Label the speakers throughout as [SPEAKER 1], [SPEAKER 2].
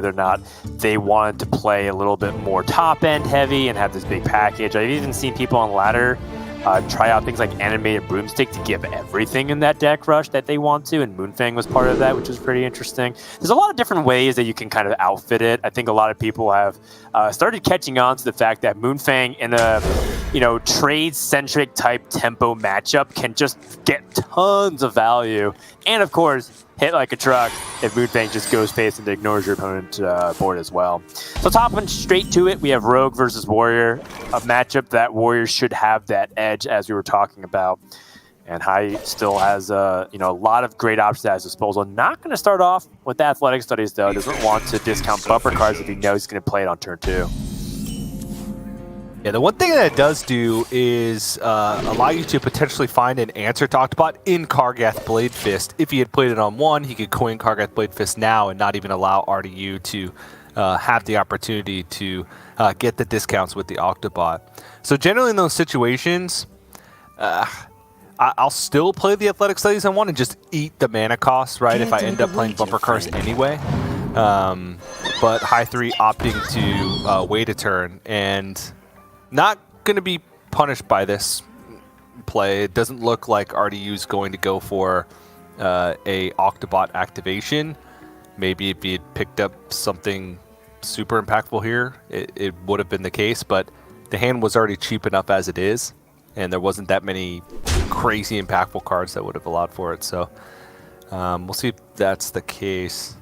[SPEAKER 1] or not they wanted to play a little bit more top-end heavy and have this big package. I've even seen people on ladder try out things like Animated Broomstick to give everything in that deck rush that they want to, and Moonfang was part of that, which is pretty interesting. There's a lot of different ways that you can kind of outfit it. I think a lot of people have started catching on to the fact that Moonfang in a trade-centric type tempo matchup can just get tons of value, and of course hit like a truck if Moonfang just goes face and ignores your opponent's board as well. So topping straight to it, we have Rogue versus Warrior, a matchup that Warrior should have that edge as we were talking about. And Hi still has a lot of great options at his disposal. Not going to start off with the athletic studies though. Doesn't want to discount bumper cards if he knows he's going to play it on turn 2.
[SPEAKER 2] Yeah, the one thing that it does do is allow you to potentially find an answer to Octobot in Kargath Blade Fist. If he had played it on 1, he could coin Kargath Blade Fist now and not even allow RDU to have the opportunity to get the discounts with the Octobot. So generally in those situations, I'll still play the Athletic Studies on 1 and just eat the mana costs, right, if I end up playing bumper cards anyway. But Hi3 opting to wait a turn and not going to be punished by this play. It doesn't look like RDU is going to go for a Octobot activation. Maybe if he had picked up something super impactful here, it would have been the case, but the hand was already cheap enough as it is, and there wasn't that many crazy impactful cards that would have allowed for it. So we'll see if that's the case.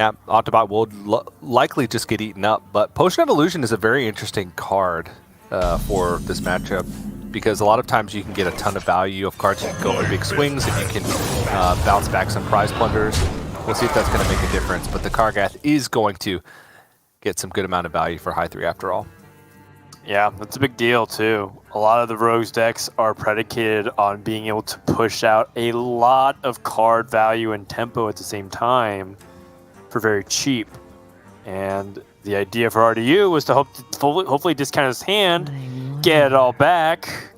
[SPEAKER 2] Yeah, Octobot will likely just get eaten up, but Potion of Illusion is a very interesting card for this matchup because a lot of times you can get a ton of value of cards. You can go for big swings and you can bounce back some prize plunders. We'll see if that's going to make a difference, but the Kargath is going to get some good amount of value for Hi3 after all.
[SPEAKER 1] Yeah, that's a big deal too. A lot of the Rogues decks are predicated on being able to push out a lot of card value and tempo at the same time for very cheap. And the idea for RDU was to hopefully discount his hand, get it all back,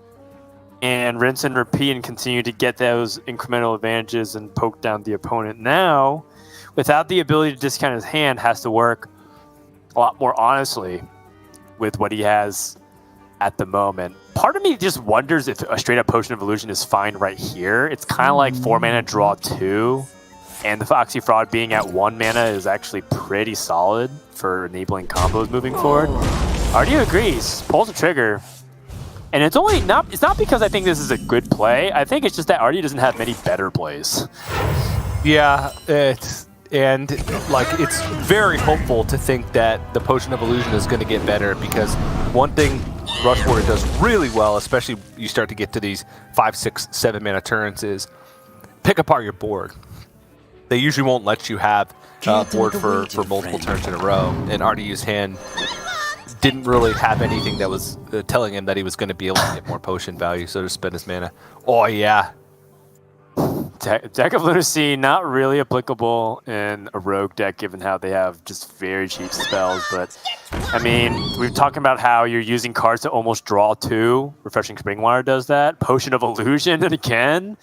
[SPEAKER 1] and rinse and repeat and continue to get those incremental advantages and poke down the opponent. Now, without the ability to discount his hand, has to work a lot more honestly with what he has at the moment. Part of me just wonders if a straight up Potion of Illusion is fine right here. It's kind of like 4 mana draw 2. And the Foxy Fraud being at 1 mana is actually pretty solid for enabling combos moving forward. RDU agrees, pulls the trigger. And it's not because I think this is a good play. I think it's just that RDU doesn't have many better plays.
[SPEAKER 2] Yeah, it's very hopeful to think that the Potion of Illusion is going to get better, because one thing Rush Warrior does really well, especially you start to get to these 5, 6, 7 mana turns, is pick apart your board. They usually won't let you have board for multiple turns in a row, and RDU's hand didn't really have anything that was telling him that he was going to be able to get more potion value, so to spend his mana. Oh yeah.
[SPEAKER 1] Deck of Lunacy, not really applicable in a rogue deck given how they have just very cheap spells, but I mean, we've talked about how you're using cards to almost draw 2. Refreshing Springwater does that. Potion of Illusion, and again,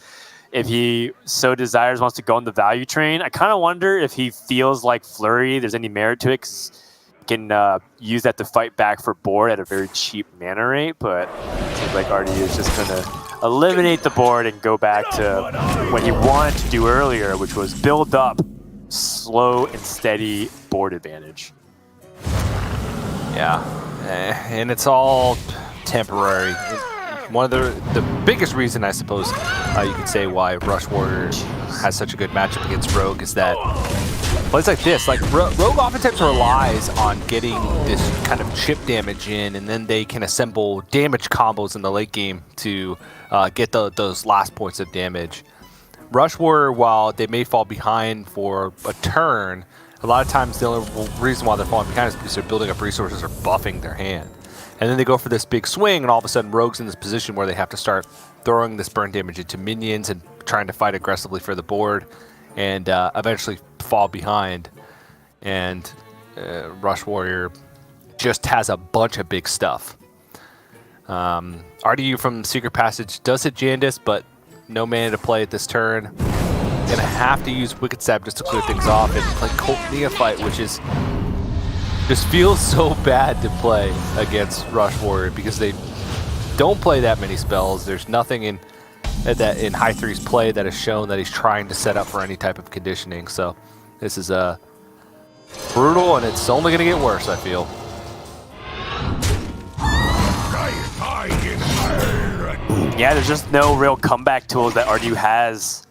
[SPEAKER 1] if he so desires, wants to go on the value train. I kind of wonder if he feels like Flurry, there's any merit to it, because he can use that to fight back for board at a very cheap mana rate, but it seems like RDU is just going to eliminate the board and go back to what he wanted to do earlier, which was build up slow and steady board advantage.
[SPEAKER 2] Yeah, and it's all temporary. One of the biggest reason, I suppose, you could say why Rush Warrior has such a good matchup against Rogue is that plays like this, like Rogue oftentimes relies on getting this kind of chip damage in, and then they can assemble damage combos in the late game to get those last points of damage. Rush Warrior, while they may fall behind for a turn, a lot of times the only reason why they're falling behind is because they're building up resources or buffing their hand. And then they go for this big swing, and all of a sudden Rogue's in this position where they have to start throwing this burn damage into minions and trying to fight aggressively for the board, and eventually fall behind. And Rush Warrior just has a bunch of big stuff. RDU from Secret Passage does hit Jandis, but no mana to play at this turn. gonna have to use Wicked Stab just to clear things off and play Cult Neophyte, which is just feels so bad to play against Rush Warrior because they don't play that many spells. There's nothing in Hi3's play that has shown that he's trying to set up for any type of conditioning. So this is brutal, and it's only gonna get worse, I feel.
[SPEAKER 1] Yeah, there's just no real comeback tools that RDU has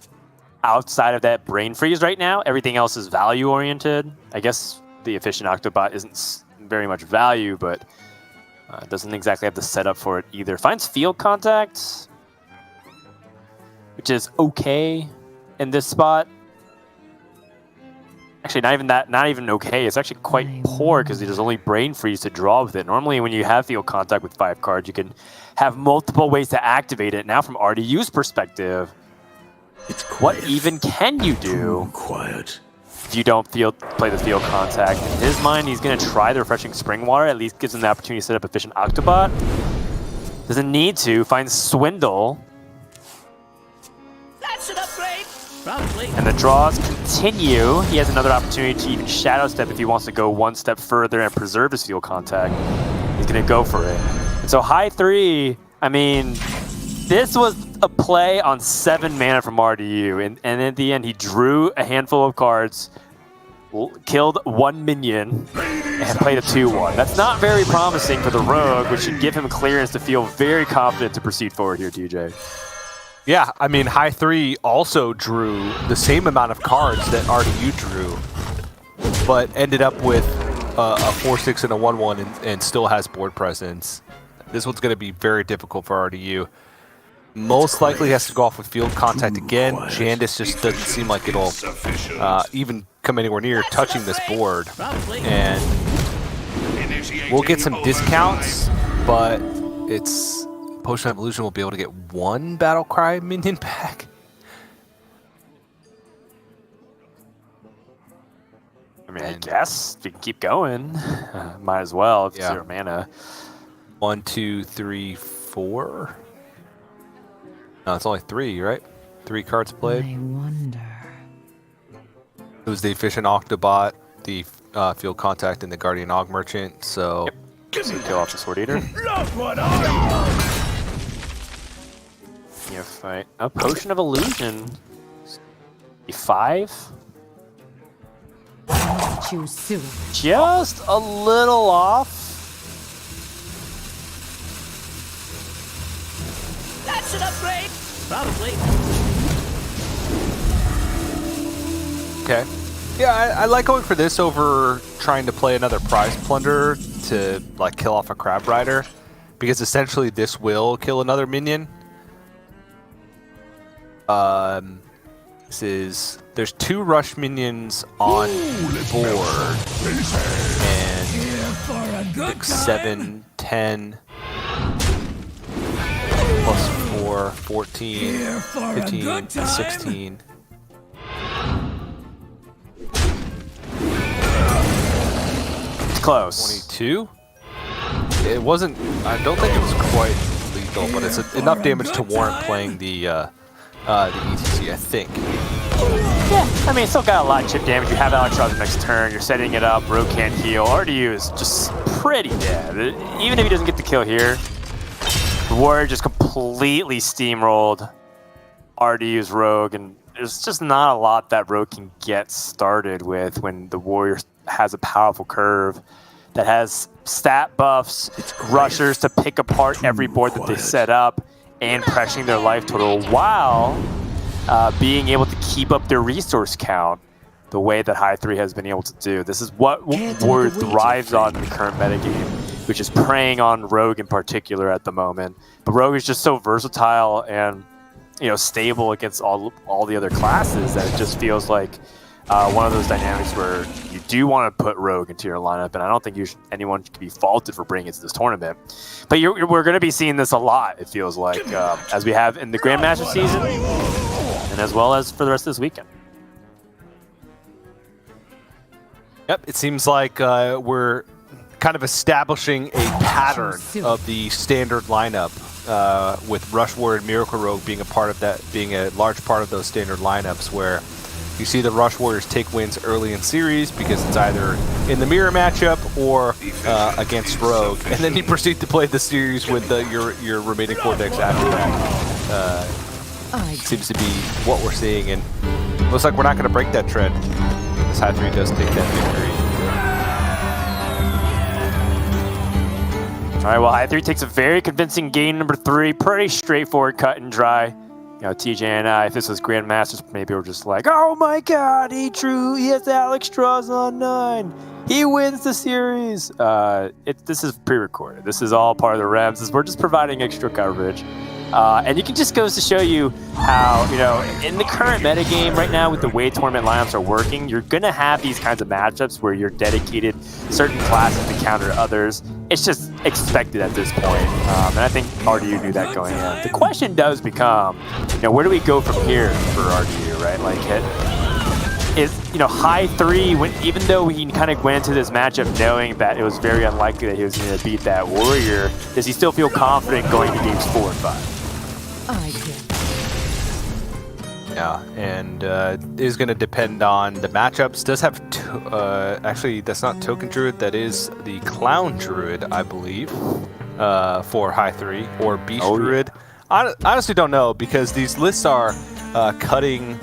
[SPEAKER 1] outside of that brain freeze right now. Everything else is value oriented. I guess the efficient Octobot isn't very much value, but doesn't exactly have the setup for it either. Finds field contact, which is okay in this spot. Actually, not even okay. It's actually quite poor because there's only brain freeze to draw with it. Normally, when you have field contact with 5 cards, you can have multiple ways to activate it. Now, from RDU's perspective, what even can you do?
[SPEAKER 3] Quiet.
[SPEAKER 1] If you don't play the field contact? In his mind, he's going to try the Refreshing Spring Water. At least gives him the opportunity to set up Efficient Octobot. Doesn't need to. Finds Swindle.
[SPEAKER 4] That's an upgrade. Probably.
[SPEAKER 1] And the draws continue. He has another opportunity to even Shadow Step if he wants to go one step further and preserve his field contact. He's going to go for it. And so Hi3, I mean, this was a play on 7 mana from RDU, and at the end he drew a handful of cards, killed 1 minion, and played a 2-1. That's not very promising for the Rogue, which should give him clearance to feel very confident to proceed forward here, TJ.
[SPEAKER 2] Yeah, I mean, Hi3 also drew the same amount of cards that RDU drew, but ended up with a 4-6 and a 1-1 and still has board presence. This one's going to be very difficult for RDU. Most likely has to go off with field contact again. Jandis just doesn't seem like it'll even come anywhere near touching this board. And we'll get some discounts, but it's Potion of Illusion will be able to get 1 Battlecry minion back.
[SPEAKER 1] I mean, I guess if you can keep going, might as well if 0 mana.
[SPEAKER 2] 1, 2, 3, 4. No, it's only 3, right? 3 cards played.
[SPEAKER 4] I wonder.
[SPEAKER 2] It was the Efficient Octobot, the Field Contact, and the Guardian Og Merchant, so...
[SPEAKER 1] Yep. So kill off the Sword Eater. Fight a Potion of Illusion. 5?
[SPEAKER 4] Choose soon.
[SPEAKER 1] Just a little off.
[SPEAKER 4] That's an upgrade. Probably.
[SPEAKER 2] Okay. Yeah, I like going for this over trying to play another Prize Plunder to like kill off a Crab Rider, because essentially this will kill another minion. There's 2 rush minions on board, and 6, 7, 10 plus 4, 14, 15, 16.
[SPEAKER 1] It's close.
[SPEAKER 2] 22? It wasn't, I don't think it was quite lethal, but it's enough damage to warrant playing the ETC, I think.
[SPEAKER 1] Yeah, I mean, it's still got a lot of chip damage. You have Alex Ross next turn, you're setting it up, Rogue can't heal. RDU is just pretty dead. Even if he doesn't get the kill here, the Warrior just completely steamrolled RDU's Rogue, and there's just not a lot that Rogue can get started with when the Warrior has a powerful curve that has stat buffs, rushers to pick apart every board that they set up, and pressuring their life total while being able to keep up their resource count the way that Hi3 has been able to do. This is what Warrior thrives on in the current metagame, which is preying on Rogue in particular at the moment. But Rogue is just so versatile and stable against all the other classes that it just feels like one of those dynamics where you do want to put Rogue into your lineup, and I don't think anyone can be faulted for bringing it to this tournament. But we're going to be seeing this a lot, it feels like, as we have in the Grandmaster season, and as well as for the rest of this weekend.
[SPEAKER 2] Yep, it seems like we're kind of establishing a pattern of the standard lineup, with Rush Warrior and Miracle Rogue being a part of that, being a large part of those standard lineups, where You see the Rush Warriors take wins early in series because it's either in the mirror matchup or against Rogue, and then you proceed to play the series with your remaining 4 decks after that. Seems to be what we're seeing, and looks like we're not going to break that trend. This Hi3 does take that victory.
[SPEAKER 1] All right, well, Hi3 takes a very convincing game number 3. Pretty straightforward, cut and dry. You know, TJ and I, if this was Grandmasters, maybe we're just like, oh my god, he has Alex draws on 9. He wins the series. This is pre-recorded. This is all part of the rems. We're just providing extra coverage. And it just goes to show you how, you know, in the current metagame right now with the way tournament lineups are working, you're going to have these kinds of matchups where you're dedicated certain classes to counter others. It's just expected at this point. And I think RDU knew that going in. The question does become, you know, where do we go from here for RDU, right? Like, you know, Hi3, even though he kind of went into this matchup knowing that it was very unlikely that he was going to beat that Warrior, does he still feel confident going to games 4 and 5?
[SPEAKER 2] Yeah, and is going to depend on the matchups. Does have, actually, that's not Token Druid, that is the Clown Druid, I believe, for Hi3, or Beast Druid. I honestly don't know, because these lists are cutting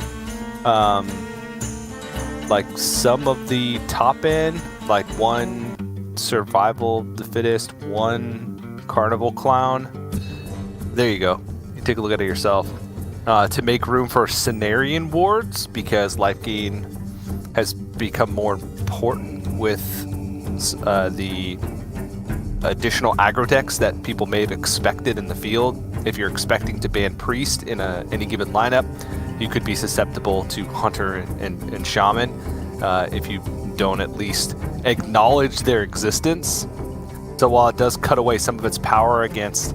[SPEAKER 2] like some of the top end, like 1 Survival of the Fittest, 1 Carnival Clown. There you go. You take a look at it yourself. To make room for Cenarian wards, because life gain has become more important with the additional aggro decks that people may have expected in the field. If you're expecting to ban Priest in any given lineup, you could be susceptible to Hunter and Shaman if you don't at least acknowledge their existence. So while it does cut away some of its power against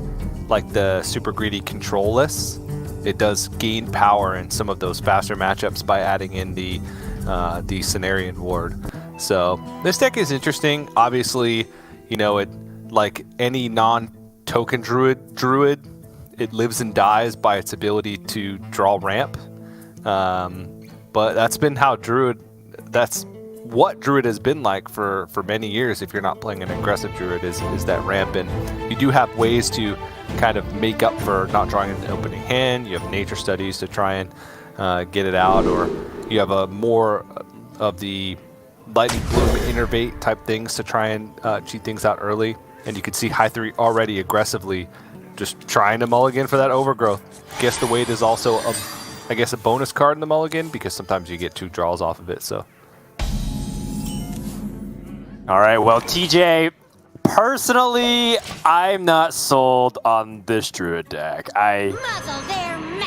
[SPEAKER 2] like the super greedy control lists, it does gain power in some of those faster matchups by adding in the Cenarian ward. So this deck is interesting. Obviously, you know, it like any non-token druid, it lives and dies by its ability to draw ramp. But that's been how that's what Druid has been like for many years. If you're not playing an aggressive Druid, is that ramp, and you do have ways to kind of make up for not drawing an opening hand. You have nature studies to try and get it out, or you have a more of the lightning bloom innervate type things to try and cheat things out early. And you can see Hi3 already aggressively just trying to mulligan for that overgrowth. Guess the weight is also I guess a bonus card in the mulligan, because sometimes you get 2 draws off of it. So
[SPEAKER 1] all right, well, TJ, personally, I'm not sold on this Druid deck. I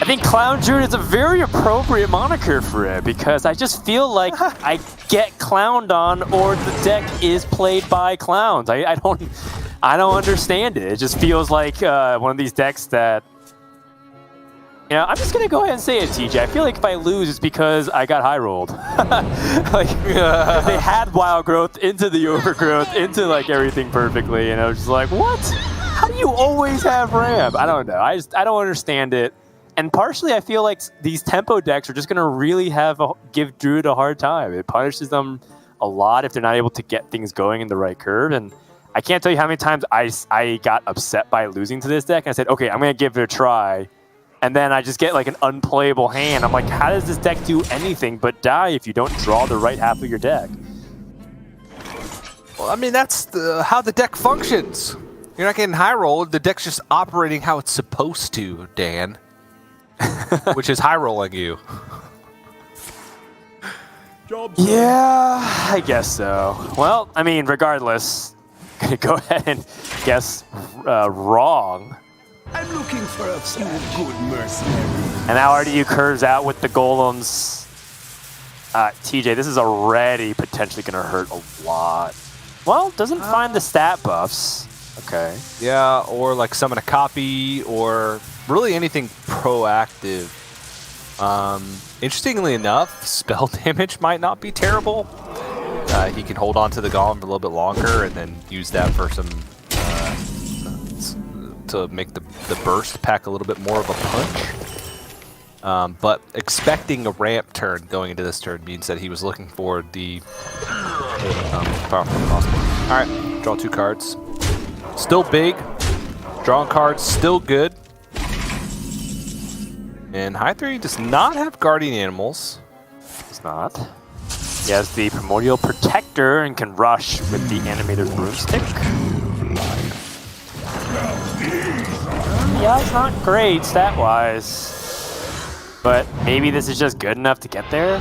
[SPEAKER 1] think Clown Druid is a very appropriate moniker for it, because I just feel like I get clowned on, or the deck is played by clowns. I don't understand it. It just feels like one of these decks that, you know, I'm just going to go ahead and say it, TJ. I feel like if I lose, it's because I got high rolled. Like, they had wild growth into the overgrowth, into like everything perfectly. And I was just like, what? How do you always have ramp? I don't know. I don't understand it. And partially, I feel like these tempo decks are just going to really give Druid a hard time. It punishes them a lot if they're not able to get things going in the right curve. And I can't tell you how many times I got upset by losing to this deck. And I said, okay, I'm going to give it a try. And then I just get like an unplayable hand. I'm like, how does this deck do anything but die if you don't draw the right half of your deck?
[SPEAKER 2] Well, I mean, that's how the deck functions. You're not getting high rolled. The deck's just operating how it's supposed to, Dan. Which is high rolling you.
[SPEAKER 1] Yeah, I guess so. Well, I mean, regardless, I'm gonna go ahead and guess wrong.
[SPEAKER 3] I'm looking for a few good mercenaries.
[SPEAKER 1] And now RDU curves out with the golems. TJ, this is already potentially going to hurt a lot. Well, doesn't find the stat buffs. Okay.
[SPEAKER 2] Yeah, or like summon a copy, or really anything proactive. Interestingly enough, spell damage might not be terrible. He can hold on to the golem for a little bit longer and then use that for some to make the burst pack a little bit more of a punch. But expecting a ramp turn going into this turn means that he was looking for the powerful possible. All right, draw 2 cards. Still big. Drawing cards, still good. And Hi3 does not have guardian animals.
[SPEAKER 1] It's not. He has the Primordial Protector and can rush with the Animator's Broomstick. Yeah, it's not great stat-wise. But maybe this is just good enough to get there?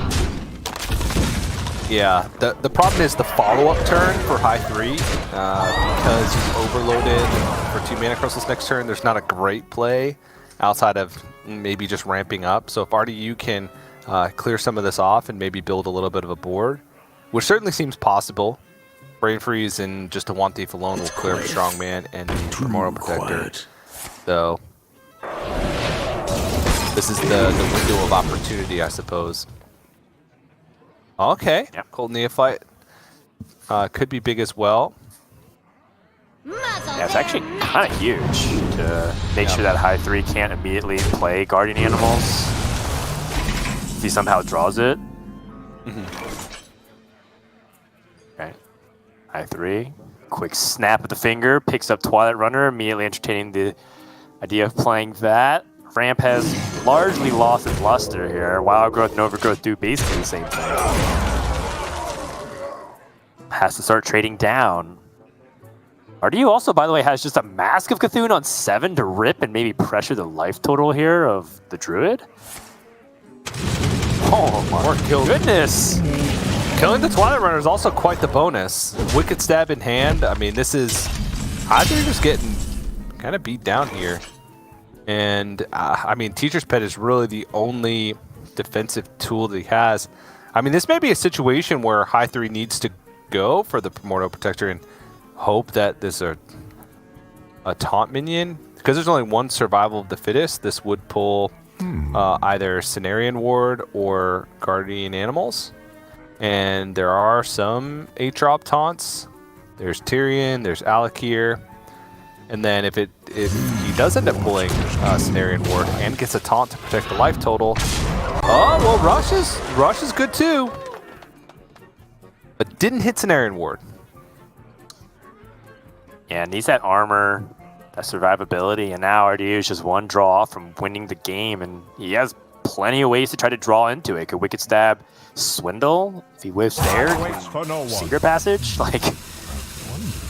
[SPEAKER 2] Yeah, the problem is the follow-up turn for Hi3. Because he's overloaded for 2 mana crystals next turn, there's not a great play outside of maybe just ramping up. So if RDU can clear some of this off and maybe build a little bit of a board, which certainly seems possible. Brain Freeze and just a One Thief alone will clear up Strongman and the Primordial Protector. So this is the window of opportunity, I suppose. Okay,
[SPEAKER 1] Yep.
[SPEAKER 2] Cold Neophyte could be big as well.
[SPEAKER 1] Yeah, it's actually kind of huge to make sure that Hi3 can't immediately play Guardian Animals if he somehow draws it. Okay. Hi3, quick snap of the finger, picks up Twilight Runner, immediately entertaining the idea of playing that. Ramp has largely lost its luster here. Wild Growth and Overgrowth do basically the same thing. Has to start trading down. RDU also, by the way, has just a Mask of Cthulhu on 7 to rip and maybe pressure the life total here of the Druid. Oh my goodness!
[SPEAKER 2] Killing the Twilight Runner is also quite the bonus. Wicked Stab in hand. I mean, this is... Hi3 just getting kind of beat down here. And, I mean, Teacher's Pet is really the only defensive tool that he has. I mean, this may be a situation where Hi3 needs to go for the Primordial Protector and hope that there's a taunt minion. Because there's only one Survival of the Fittest, this would pull either Cenarian Ward or Guardian Animals. And there are some 8-drop taunts. There's Tyrion, there's Alakir. And then if he does end up pulling Cenarian Ward and gets a taunt to protect the life total, oh, well, Rush is good too. But didn't hit Cenarian Ward.
[SPEAKER 1] Yeah, needs that armor, that survivability, and now RDU is just one draw off from winning the game, and he has plenty of ways to try to draw into it. Could Wicked Stab Swindle if he whiffs there? Secret Passage? Like,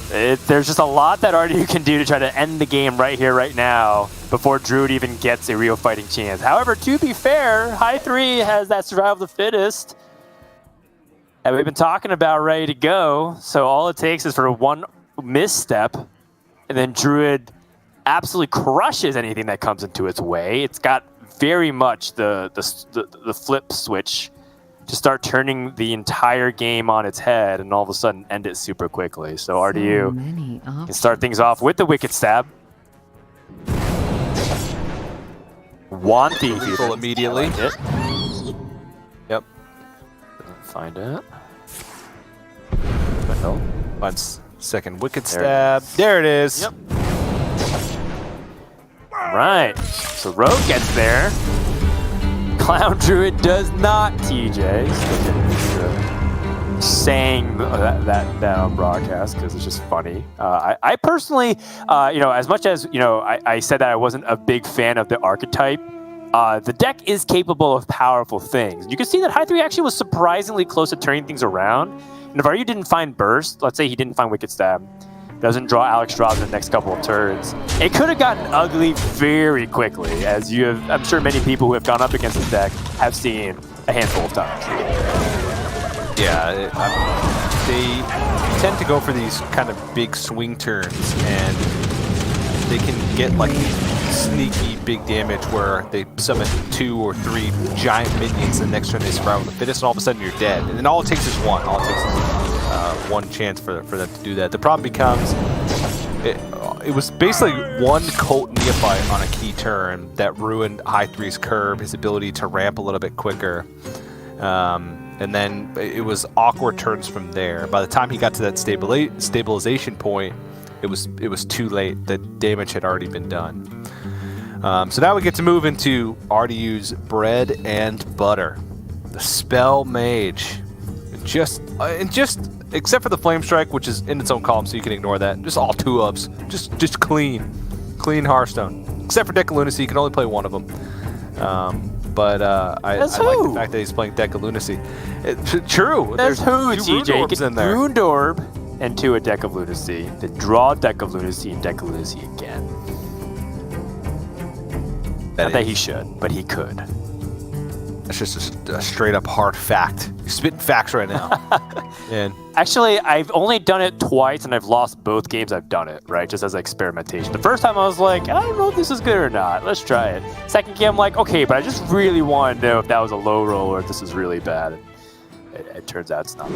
[SPEAKER 1] there's just a lot that RDU can do to try to end the game right here, right now, before Druid even gets a real fighting chance. However, to be fair, Hi3 has that Survival of the Fittest that we've been talking about ready to go, so all it takes is for one misstep, and then Druid absolutely crushes anything that comes into its way. It's got very much the flip switch to start turning the entire game on its head and all of a sudden end it super quickly. So RDU can start things off with the Wicked Stab. One Thief
[SPEAKER 2] immediately.
[SPEAKER 1] Like it.
[SPEAKER 2] Yep.
[SPEAKER 1] Find it.
[SPEAKER 2] Once. Second Wicked Stab. There it is.
[SPEAKER 1] Yep. Right. So Rogue gets there. Clown Druid does not, TJ. Saying that on broadcast because it's just funny. I personally, as much as, I said that I wasn't a big fan of the archetype, the deck is capable of powerful things. You can see that Hi3 actually was surprisingly close to turning things around. And if RDU didn't find Burst, let's say he didn't find Wicked Stab, doesn't draw Alex Drops in the next couple of turns, it could have gotten ugly very quickly, as I'm sure many people who have gone up against this deck have seen a handful of times.
[SPEAKER 2] Yeah, they tend to go for these kind of big swing turns, and they can get like sneaky big damage where they summon 2 or 3 giant minions, and the next turn they Survival of the Fittest, and all of a sudden you're dead. And then all it takes is one. All it takes is one chance for them to do that. The problem becomes, it was basically one Cult Neophyte on a key turn that ruined Hi3's curve, his ability to ramp a little bit quicker. And then it was awkward turns from there. By the time he got to that stabilization point, it was too late. The damage had already been done. So now we get to move into RDU's bread and butter, the Spell Mage. Just except for the Flame Strike, which is in its own column, so you can ignore that. Just all 2-ups, just clean Hearthstone. Except for Deck of Lunacy, you can only play one of them. But I like the fact that he's playing Deck of Lunacy. True.
[SPEAKER 1] There's who,
[SPEAKER 2] two
[SPEAKER 1] TJ?
[SPEAKER 2] Rune Orbs
[SPEAKER 1] Get
[SPEAKER 2] in there.
[SPEAKER 1] Rune Orb into a Deck of Lunacy, then draw Deck of Lunacy and Deck of Lunacy again. Not that he should, but he could.
[SPEAKER 2] That's just a straight up hard fact. You're spitting facts right now. And
[SPEAKER 1] Actually, I've only done it twice, and I've lost both games I've done it, right? Just as experimentation. The first time I was like, I don't know if this is good or not. Let's try it. Second game, I'm like, okay, but I just really want to know if that was a low roll or if this is really bad. It turns out it's not.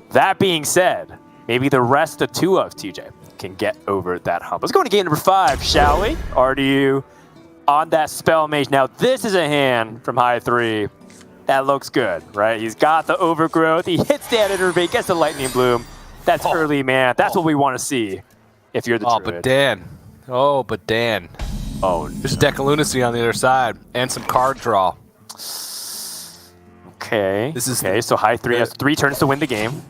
[SPEAKER 1] That being said, maybe the rest of 2-ups, TJ, can get over that hump. Let's go into game number 5, shall we? RDU on that Spell Mage. Now, this is a hand from Hi3 that looks good, right? He's got the Overgrowth. He hits that Innervate, gets the Lightning Bloom. That's early, man. That's what we want to see if you're the Druid.
[SPEAKER 2] but Dan. But Dan.
[SPEAKER 1] Oh,
[SPEAKER 2] There's Deck of Lunacy on the other side and some card draw.
[SPEAKER 1] okay.
[SPEAKER 2] This is
[SPEAKER 1] okay, so Hi3 has 3 turns to win the game.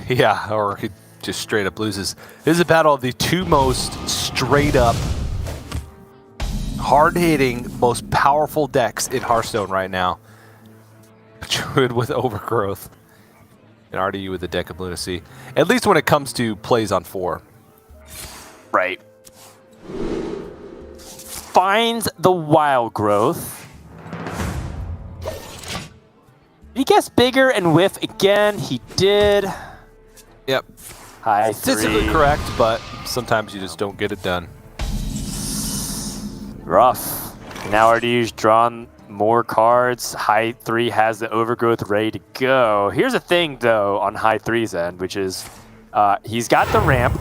[SPEAKER 2] Yeah, or he just straight up loses. This is a battle of the 2 most straight up, hard-hitting, most powerful decks in Hearthstone right now. Druid with Overgrowth and RDU with the Deck of Lunacy. At least when it comes to plays on 4.
[SPEAKER 1] Right. Finds the Wild Growth. Did he guess bigger and whiff again? He did.
[SPEAKER 2] Yep.
[SPEAKER 1] Hi3.
[SPEAKER 2] Statistically correct, but sometimes you just don't get it done.
[SPEAKER 1] Rough. Now RDU's drawn more cards. Hi3 has the Overgrowth ready to go. Here's the thing, though, on Hi3's end, which is he's got the ramp,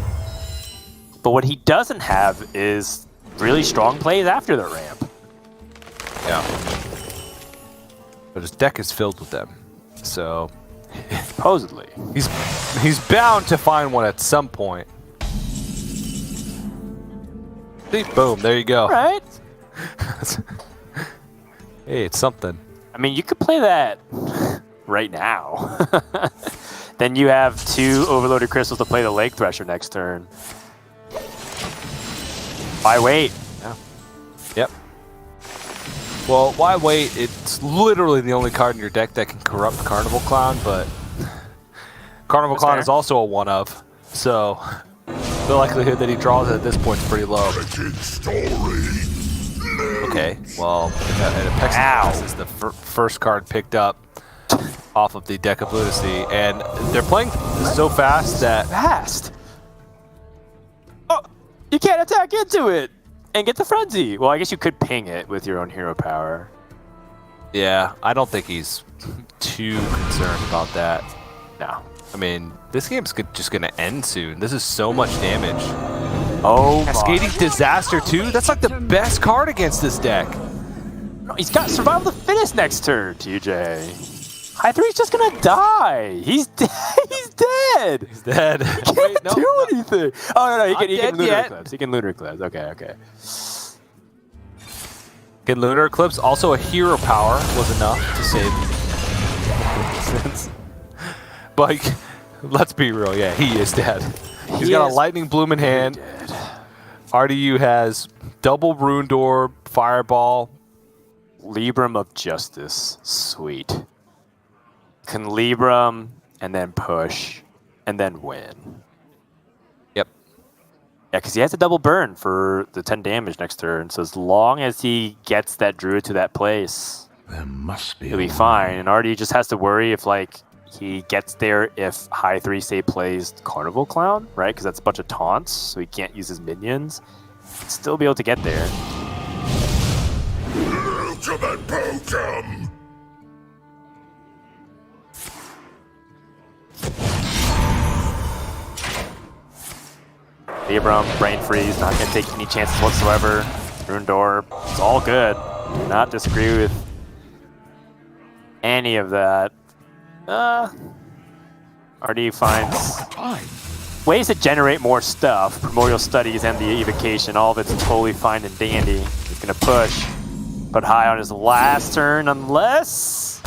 [SPEAKER 1] but what he doesn't have is really strong plays after the ramp.
[SPEAKER 2] Yeah. But his deck is filled with them, so
[SPEAKER 1] Supposedly.
[SPEAKER 2] he's bound to find one at some point. See, boom, there you go.
[SPEAKER 1] Right?
[SPEAKER 2] Hey, it's something.
[SPEAKER 1] I mean, you could play that right now. Then you have 2 Overloaded Crystals to play the Lake Thresher next turn. Why wait?
[SPEAKER 2] Yeah. Yep. Well, why wait? It's literally the only card in your deck that can corrupt Carnival Clown, but Carnival
[SPEAKER 1] That's
[SPEAKER 2] Clown
[SPEAKER 1] fair.
[SPEAKER 2] is also a 1-of, so the likelihood that he draws it at this point is pretty low. Okay, well, an Apex is the first card picked up off of the Deck of Lunacy, and they're playing so fast that
[SPEAKER 1] Fast. Oh, you can't attack into it and get the Frenzy. Well, I guess you could ping it with your own hero power.
[SPEAKER 2] yeah, I don't think he's too concerned about that.
[SPEAKER 1] No.
[SPEAKER 2] I mean, this game's just gonna end soon. This is so much damage.
[SPEAKER 1] Oh,
[SPEAKER 2] Cascading Disaster too? That's like the best card against this deck.
[SPEAKER 1] no, he's got Survival of the Fittest next turn, TJ. Hi3's just gonna die. He's dead. He's dead.
[SPEAKER 2] He's dead.
[SPEAKER 1] He can't do anything. Oh, no, he can
[SPEAKER 2] dead
[SPEAKER 1] Lunar
[SPEAKER 2] yet.
[SPEAKER 1] Eclipse. He can Lunar Eclipse. Okay.
[SPEAKER 2] Can Lunar Eclipse, also a hero power, was enough to save. But let's be real, yeah, he is dead. He's got a Lightning Bloom in hand.
[SPEAKER 1] Dead.
[SPEAKER 2] RDU has double Rune Orb, Fireball.
[SPEAKER 1] Libram of Justice. Sweet. Can Libram and then push and then win.
[SPEAKER 2] Yep.
[SPEAKER 1] Yeah, because he has a double burn for the 10 damage next turn. So as long as he gets that Druid to that place,
[SPEAKER 3] There must be
[SPEAKER 1] he'll be fine. And RD just has to worry if he gets there if Hi3 say plays Carnival Clown, right? Because that's a bunch of taunts, so he can't use his minions. He'd still be able to get there.
[SPEAKER 3] ultimate Potem!
[SPEAKER 1] Libram, Brain Freeze, not going to take any chances whatsoever. Rune Door, it's all good. Do not disagree with any of that. RD finds ways to generate more stuff, primordial studies and the evocation, all of it's totally fine and dandy. He's gonna push, but high on his last turn, unless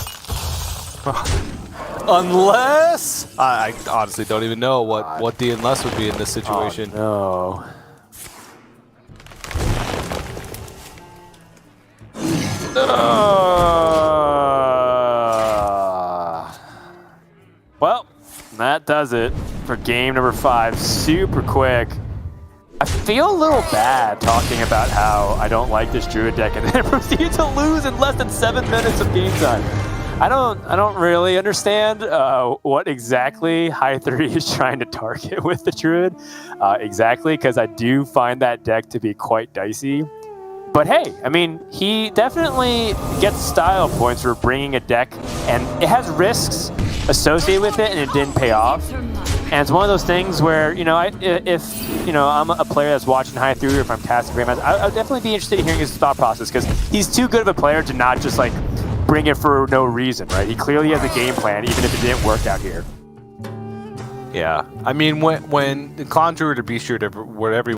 [SPEAKER 2] I honestly don't even know what the unless would be in this situation.
[SPEAKER 1] Oh, no. Well, that does it for game number 5. Super quick. I feel a little bad talking about how I don't like this Druid deck and then proceed to lose in less than 7 minutes of game time. I don't really understand what exactly Hi3 is trying to target with the Druid exactly, because I do find that deck to be quite dicey. But hey, I mean, he definitely gets style points for bringing a deck, and it has risks associated with it, and it didn't pay off. And it's one of those things where, you know, if you know, I'm a player that's watching Hi3, or if I'm casting Grandmaster, I'd definitely be interested in hearing his thought process, because he's too good of a player to not just like bring it for no reason, right? He clearly has a game plan, even if it didn't work out here.
[SPEAKER 2] Yeah, I mean, when Clown Druid or Beast Druid, whatever